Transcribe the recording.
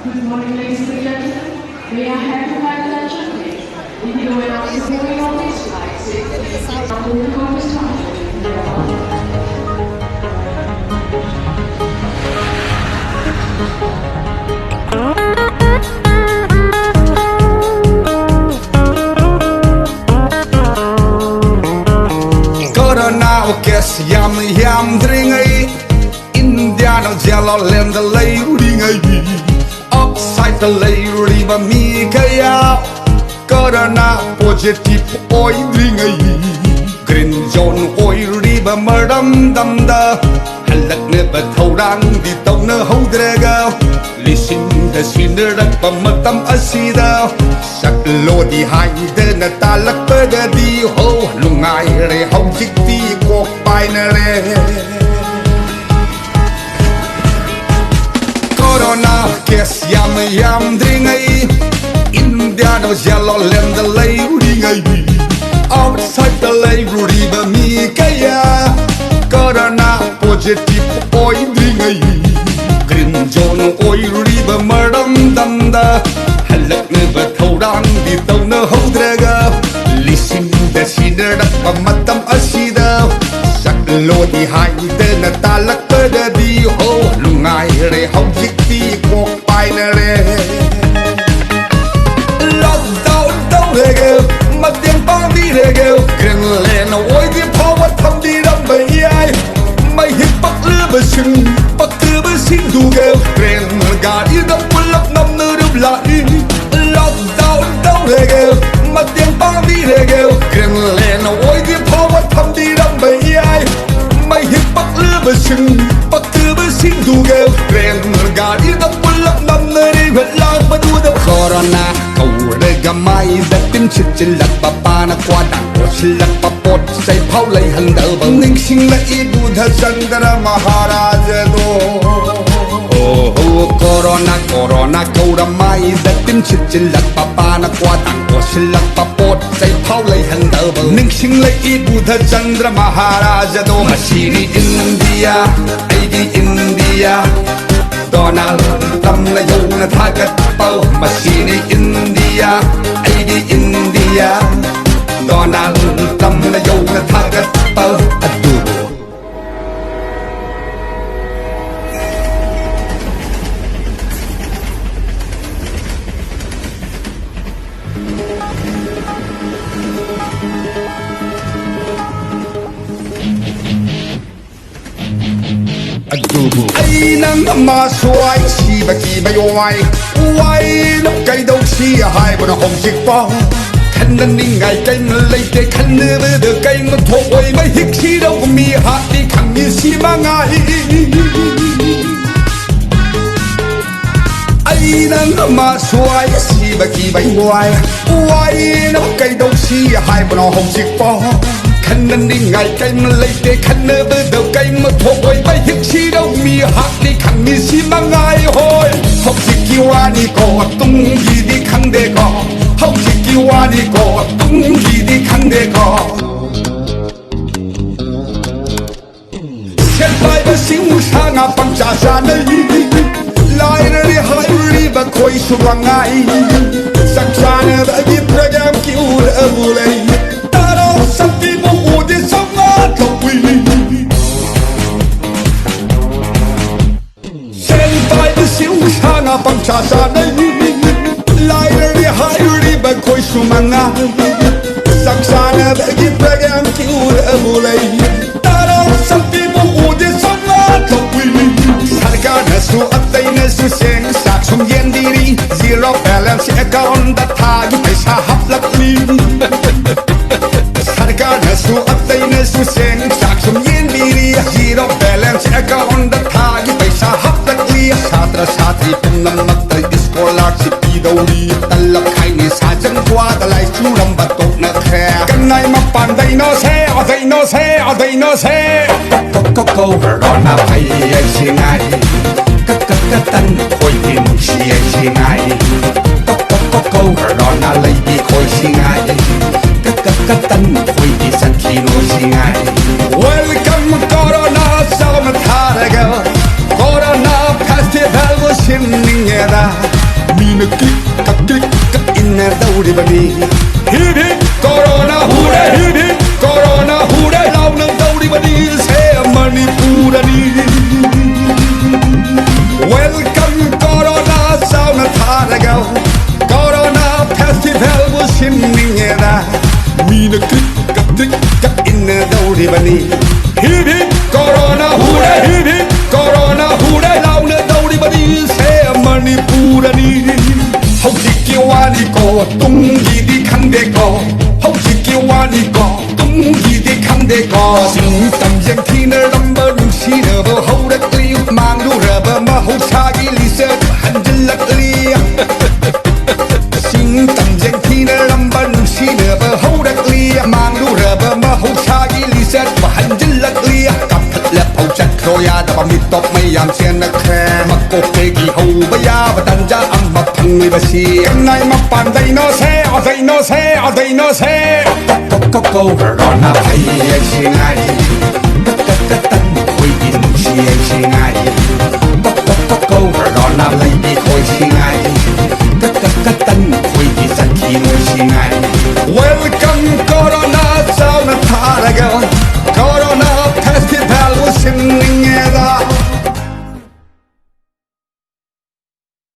Good morning, ladies and gentlemen. May I have your kind attention, please? If you are not supporting on this flight, please come to the conference. Corona kes yam dringai India no jello land the lay ringai Upside the lay riba mi kaya Corona positive oi dringai Green zone oi riba mardam dam da Halak ne ba thau dang di tau na hau drega Lisin da sinner rak pa matam asida Sak lo di hai de na talak pa ga di ho Lungai re hau chik ti kok pai na re Corona kes yam dringai India no yellow land the lay ringai Outside the lay riba mi kaya Corona positive oi dringai Green zone oi riba mardam dam da Halak ne ba thau dang di tau na hau drega Lisin da sinner dak pa matam asida Sak lo di hai de na talak pa da di ho Lungai re hau chik ti kok pai na re Lockdown đâu re ge Mat tiếng bang đi re ge Green lên oi di phao wat thăm đi đam bay ai Mai hit pak lư ba sing Pak tư ba sing du ge Green ga đi đam pull up nam nữ đub lại Lockdown đâu re ge Mat tiếng bang đi re ge Green lên oi di phao wat thăm đi đam bay ai Mai hit pak lư ba sing Pak tư ba sing du ge Green ga đi đam pull up nam nữ đi huyết lang ba du đam Corona cầu re ga mai da tin chit chit lak pa pa na kwa da ko silak pa pot say phao lay han dal bang ning sing la I Buddha Chandra Maharaj do Oh Corona cầu ra mai da tin chit chit lak pa pa na kwa da ko silak pa pot say phao lay han dal bang ning sing la I Buddha Chandra Maharaj do Masini India ai di India Donald Trump na yung nathagat pao Masini India ay di India Donald Trump na yung nathagat pao Adubo Adubo ay nang masuay si baki bayoy Uway nắp cây đâu si hai bọn hồng chiếc bó Khăn nâng đi ngày cây mà lấy cây khăn nơ bơ đờ cây mà thổi Mấy hít si đâu có mi hát đi khẳng như si mà ngài Ay nang masuay si baki bayoy Uway nắp cây đâu si hai bọn hồng chiếc bó Khăn nâng đi ngày cây mà lấy cây khăn nơ bơ đờ cây mà thổi Mấy hít si đâu mi hát đi khẳng như si mà ngài hồi Học sĩ kiêu đi có tung gì đi khăn đề có Học sĩ kiêu đi có tung gì đi khăn đề có Xét bài bà xíu xa ngà bằng trả xa nơi Lại ra đi hai ri bà khôi xu bằng ai Sắc xa nè bà biết ra gam kiêu lỡ bù lây Ta đâu sắp đi bố ủ đi sống ngã thọc quỳ Xét bài bà xíu xa ngà bằng trả xa nơi Lại ra đi hai ri bà khôi xu bằng ai Sắc xa nè bà biết ra gam kiêu lỡ bù lây Ta đâu sắp đi bố ủ đi sống ngã thọc quỳ Sarga na su atay na su seng sak sum yen diri Zero balance account da tagi paisa haplak li Sarga na su atay na su seng sak sum yen diri Zero balance account da tagi paisa haplak li Satra satri tumnam magtay scholarship idawri Talak kay ni sajang kwa dalay churam batok na kaya Kanay mapanday no se oday no se oday no se Corona phải chi ngay Các tân khôi tìm chi ngay Corona lấy đi khôi chi ngay Các tân khôi đi sẵn khi nô chi ngay Welcome Corona sao mà thả ra gờ Corona festival của xin nhẹ ra bani hip hip corona hu de hip hip corona hu de lao nang dau đi bani se Manipurani welcome corona sao na tha ra gao corona festival bu sin ning ra mi na kik kap in dau đi bani hip hip corona hu de hip hip corona hu de lao nang dau đi bani se Manipurani hậu chỉ kêu ani ko tung gì đi khăn de ko hậu chỉ kêu ani ko tung gì đi khăn de ko sinh tâm danh khi nơi lâm bơ đúng si nở bơ hậu đất li mang đu rờ bơ mà hậu sa gi li sơ hành chân lắc li sinh tâm danh khi nơi lâm bơ đúng si nở bơ hậu đất li mang đu rờ bơ mà hậu sa gi li sơ hành chân lắc li cặp thật lẹp hậu chặt rồi à ta mi top mấy yam chen na khe mà cô kê gi hậu bơ ya và tan ja âm mà phăng mi bơ si nay mà pan dây nó xe có corona phải ai xin ai tất tất tất tất hội in si ai xin ai